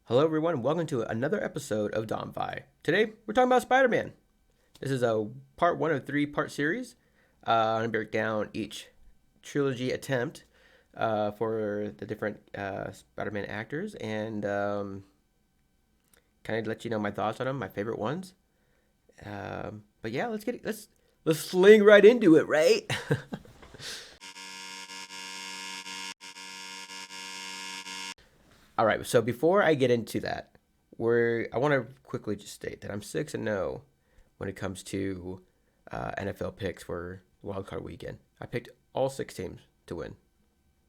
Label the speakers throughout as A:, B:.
A: Hello, everyone, and welcome to another episode of Domi-Fi. Today, we're talking about Spider-Man. This is a part one of three-part series. I'm going to break down each trilogy attempt for the different Spider-Man actors and kind of let you know my thoughts on them, my favorite ones. But yeah, let's sling right into it, right? All right. So before I get into that, I want to quickly just state that I'm 6-0 when it comes to NFL picks for Wild Card Weekend. I picked all six teams to win.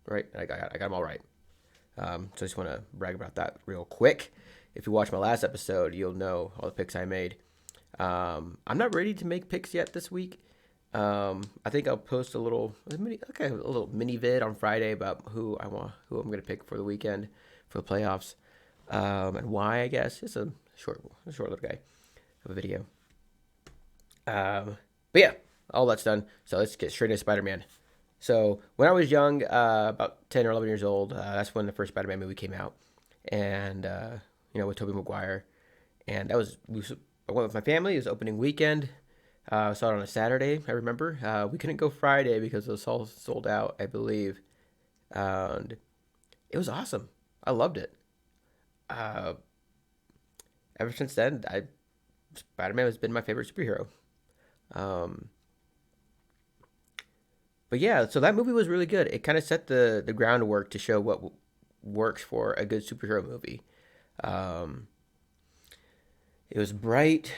A: Right? I got them all right. So I just want to brag about that real quick. If you watch my last episode, you'll know all the picks I made. I'm not ready to make picks yet this week. I think I'll post a little mini vid on Friday about who I'm gonna pick for the weekend for the playoffs, and why. I guess it's a short little guy of a video. But yeah, all that's done. So let's get straight into Spider-Man. So when I was young, about 10 or 11 years old, that's when the first Spider-Man movie came out, and with Tobey Maguire, and I went with my family. It was opening weekend. I saw it on a Saturday, I remember. We couldn't go Friday because it was all sold out, I believe. And it was awesome. I loved it. Uh, Ever since then, Spider-Man has been my favorite superhero. Um, but yeah, so that movie was really good. It kind of set the groundwork to show what works for a good superhero movie. Um, it was bright.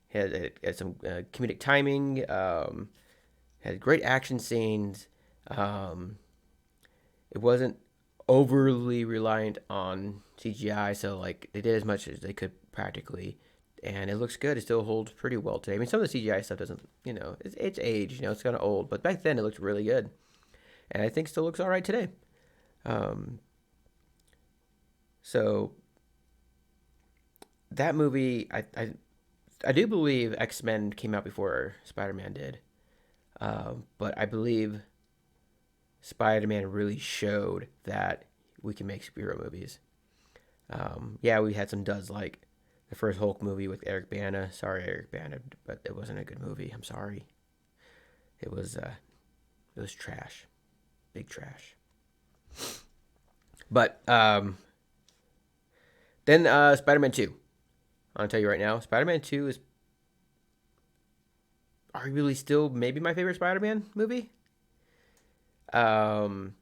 A: Had some comedic timing. Had great action scenes. Um, it wasn't overly reliant on CGI, so like they did as much as they could practically, and it looks good. It still holds pretty well today. I mean, some of the CGI stuff doesn't, it's age, it's kind of old, but back then it looked really good, and I think still looks all right today. Um, so that movie, I do believe X-Men came out before Spider-Man did, but I believe Spider-Man really showed that we can make superhero movies. Yeah, we had some duds like the first Hulk movie with Eric Bana. Sorry, Eric Bana, but it wasn't a good movie. I'm sorry. It was trash, big trash. But then Spider-Man 2. I'll tell you right now, Spider-Man 2 is arguably still maybe my favorite Spider-Man movie. Um,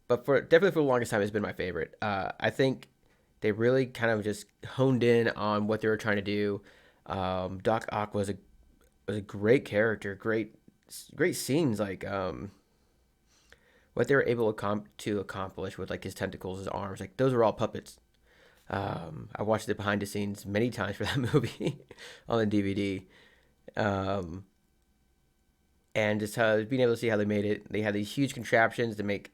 A: but definitely for the longest time, it's been my favorite. I think they really kind of just honed in on what they were trying to do. Doc Ock was a great character, great scenes, like what they were able to accomplish with like his tentacles, his arms, like those were all puppets. I watched the behind the scenes many times for that movie on the DVD. Um, and just being able to see how they made it. They had these huge contraptions to make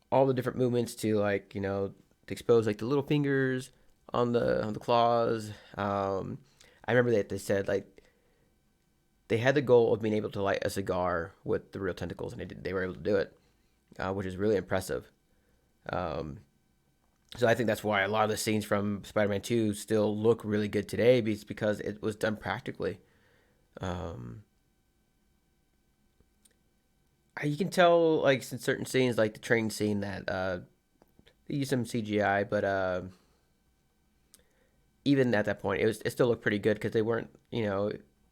A: all the different movements to like to expose like the little fingers on the claws. I remember that they said like they had the goal of being able to light a cigar with the real tentacles, and they were able to do it, which is really impressive. Um, so I think that's why a lot of the scenes from Spider-Man 2 still look really good today, because it was done practically. Um, you can tell like in certain scenes, like the train scene, that they used some CGI, but even at that point, it still looked pretty good because they weren't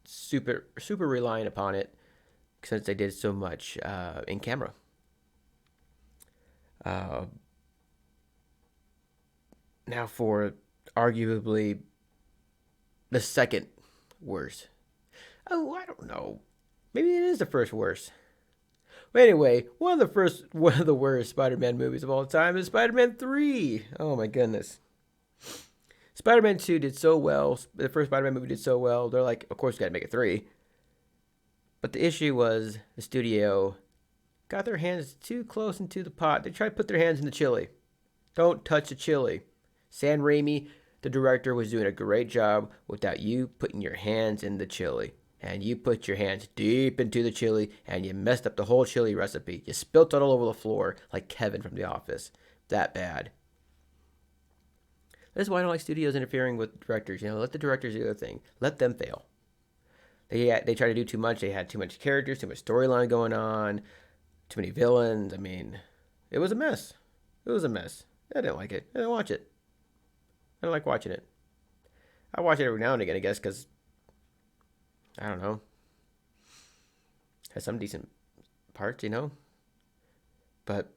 A: super reliant upon it since they did so much in camera. Uh, Now for arguably the second worst. Oh, I don't know. Maybe it is the first worst. But anyway, one of the worst Spider-Man movies of all time is Spider-Man 3. Oh my goodness. Spider-Man 2 did so well. The first Spider-Man movie did so well. They're like, of course, we got to make it 3. But the issue was the studio got their hands too close into the pot. They tried to put their hands in the chili. Don't touch the chili. Sam Raimi, the director, was doing a great job without you putting your hands in the chili. And you put your hands deep into the chili and you messed up the whole chili recipe. You spilt it all over the floor like Kevin from The Office. That bad. This is why I don't like studios interfering with directors. Let the directors do their thing. Let them fail. They try to do too much. They had too much characters, too much storyline going on, too many villains. I mean, it was a mess. It was a mess. I didn't like it. I didn't watch it. I don't like watching it. I watch it every now and again, I guess, because I don't know, has some decent parts. But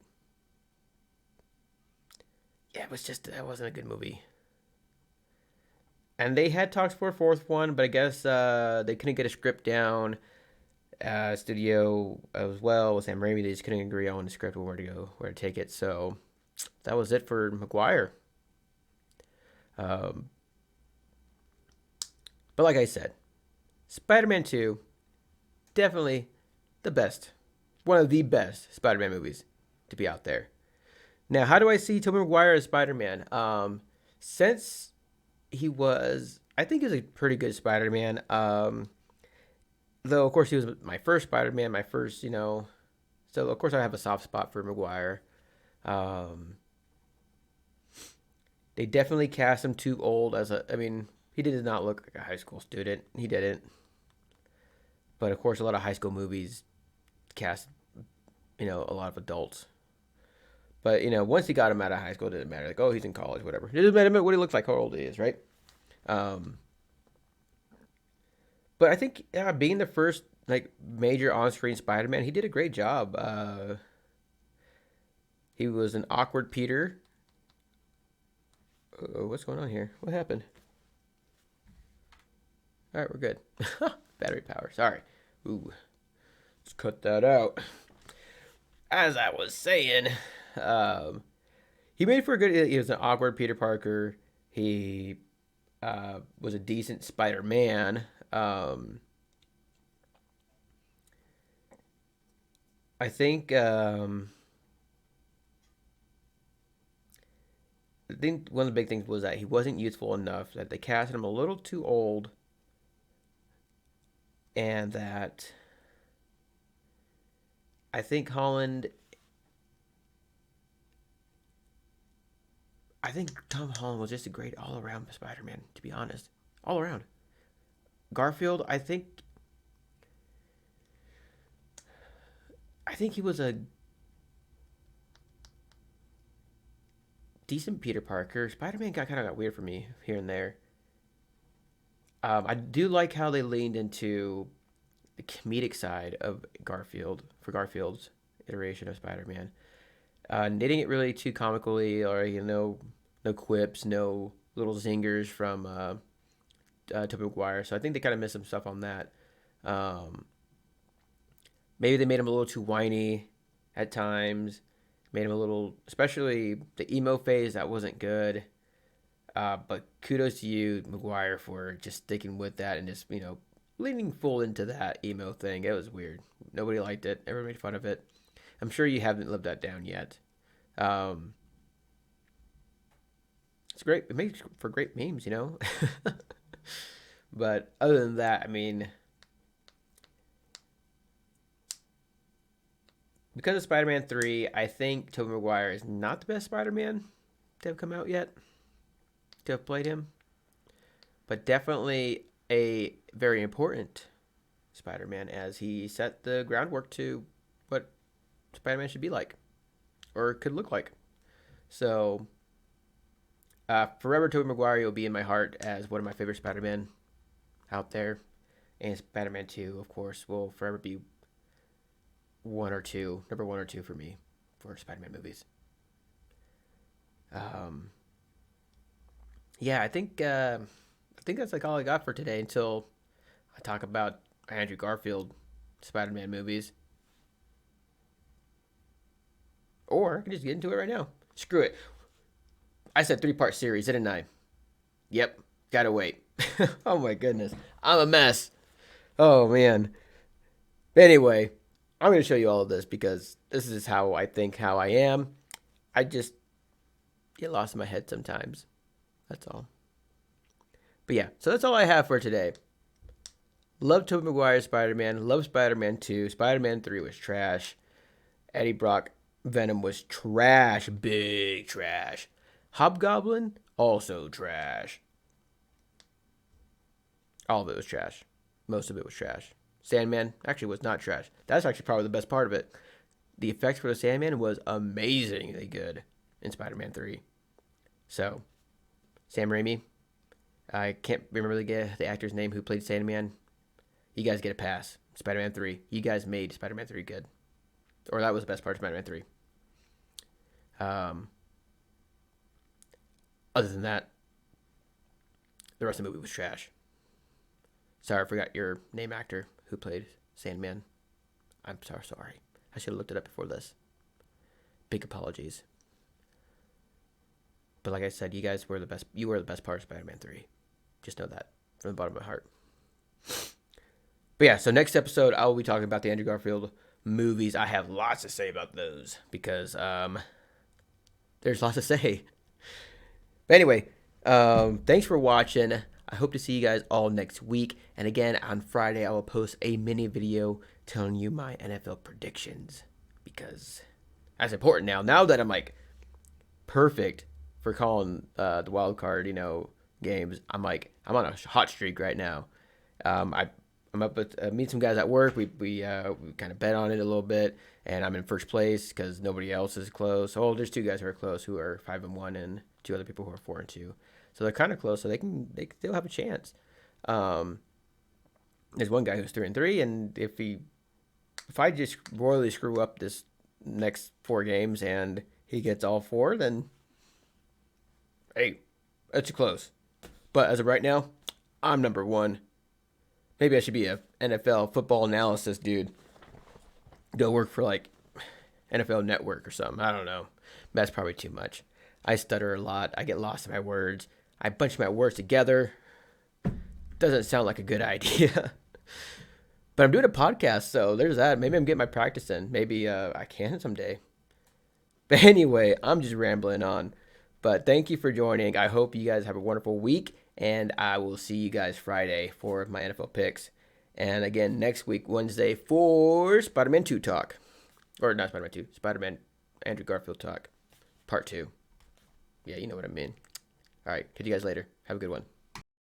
A: yeah, that wasn't a good movie. And they had talks for a fourth one, but I guess they couldn't get a script down. Studio as well with Sam Raimi, they just couldn't agree on the script and where to go, where to take it. So that was it for Maguire. Um, but like I said, Spider-Man 2, definitely the best, one of the best Spider-Man movies to be out there. Now, how do I see Tobey Maguire as Spider-Man? Since I think he was a pretty good Spider-Man. Though, of course, he was my first Spider-Man, my first. So, of course, I have a soft spot for Maguire. Um, they definitely cast him too old I mean, he did not look like a high school student. He didn't. But, of course, a lot of high school movies cast, a lot of adults. But, once he got him out of high school, it didn't matter. Like, oh, he's in college, whatever. It doesn't matter what he looks like, how old he is, right? Um, but I think being the first major on-screen Spider-Man, he did a great job. He was an awkward Peter. What's going on here? What happened? All right, we're good. Battery power. Sorry. Ooh, let's cut that out. As I was saying, he made for a good. He was an awkward Peter Parker. He was a decent Spider-Man. I think one of the big things was that he wasn't youthful enough. That they casted him a little too old, and that I think Tom Holland was just a great all-around Spider-Man. To be honest, all around. Garfield, I think he was a decent Peter Parker. Spider-Man got weird for me here and there. I do like how they leaned into the comedic side of Garfield for Garfield's iteration of Spider-Man. Knitting it really too comically, or no quips, no little zingers from Tobey Maguire. So I think they kind of missed some stuff on that. Um, Maybe they made him a little too whiny at times. Made him a little, especially the emo phase, that wasn't good. But kudos to you, Maguire, for just sticking with that and just leaning full into that emo thing. It was weird. Nobody liked it. Everyone made fun of it. I'm sure you haven't lived that down yet. Um, it's great. It makes for great memes. But other than that, I mean, because of Spider-Man 3, I think Tobey Maguire is not the best Spider-Man to have come out yet, to have played him, but definitely a very important Spider-Man, as he set the groundwork to what Spider-Man should be like, or could look like. So, forever Tobey Maguire will be in my heart as one of my favorite Spider-Man out there, and Spider-Man 2, of course, will forever be number one or two for me for Spider-Man movies. Um, yeah, I think that's all I got for today until I talk about Andrew Garfield Spider-Man movies, or I can just get into it right now. Screw it. I said 3-part series, didn't I? Yep, gotta wait. Oh my goodness, I'm a mess. Oh man. Anyway, I'm going to show you all of this because this is how I think, how I am. I just get lost in my head sometimes. That's all. But yeah, so that's all I have for today. Love Tobey Maguire's Spider-Man. Love Spider-Man 2. Spider-Man 3 was trash. Eddie Brock Venom was trash. Big trash. Hobgoblin, Also trash. All of it was trash. Most of it was trash. Sandman actually was not trash. That's actually probably the best part of it. The effects for the Sandman was amazingly good in Spider-Man 3. So, Sam Raimi, I can't remember the actor's name who played Sandman. You guys get a pass. Spider-Man 3. You guys made Spider-Man 3 good. Or that was the best part of Spider-Man 3. Other than that, the rest of the movie was trash. Sorry, I forgot your name actor who played Sandman. I'm sorry. I should have looked it up before this. Big apologies. But like I said, you guys were the best. You were the best part of Spider-Man 3. Just know that from the bottom of my heart. But yeah, so next episode, I will be talking about the Andrew Garfield movies. I have lots to say about those because there's lots to say. But anyway, thanks for watching. I hope to see you guys all next week. And again, on Friday, I will post a mini video telling you my NFL predictions because that's important now. Now that I'm like perfect for calling the wild card, games, I'm on a hot streak right now. I'm up with meet some guys at work. We kind of bet on it a little bit, and I'm in first place because nobody else is close. Oh, there's two guys who are close who are 5-1, and two other people who are 4-2. So they're kind of close. So they still have a chance. There's one guy who's 3-3, and if I just royally screw up this next 4 games and he gets all 4, then hey, it's close. But as of right now, I'm number 1. Maybe I should be a NFL football analysis dude. Go work for like NFL Network or something. I don't know. That's probably too much. I stutter a lot. I get lost in my words. I bunch my words together. Doesn't sound like a good idea. But I'm doing a podcast, so there's that. Maybe I'm getting my practice in. Maybe I can someday. But anyway, I'm just rambling on. But thank you for joining. I hope you guys have a wonderful week. And I will see you guys Friday for my NFL picks. And again, next week, Wednesday, for Spider-Man 2 talk. Or not Spider-Man 2. Spider-Man Andrew Garfield talk. Part 2. Yeah, you know what I mean. All right. Catch you guys later. Have a good one.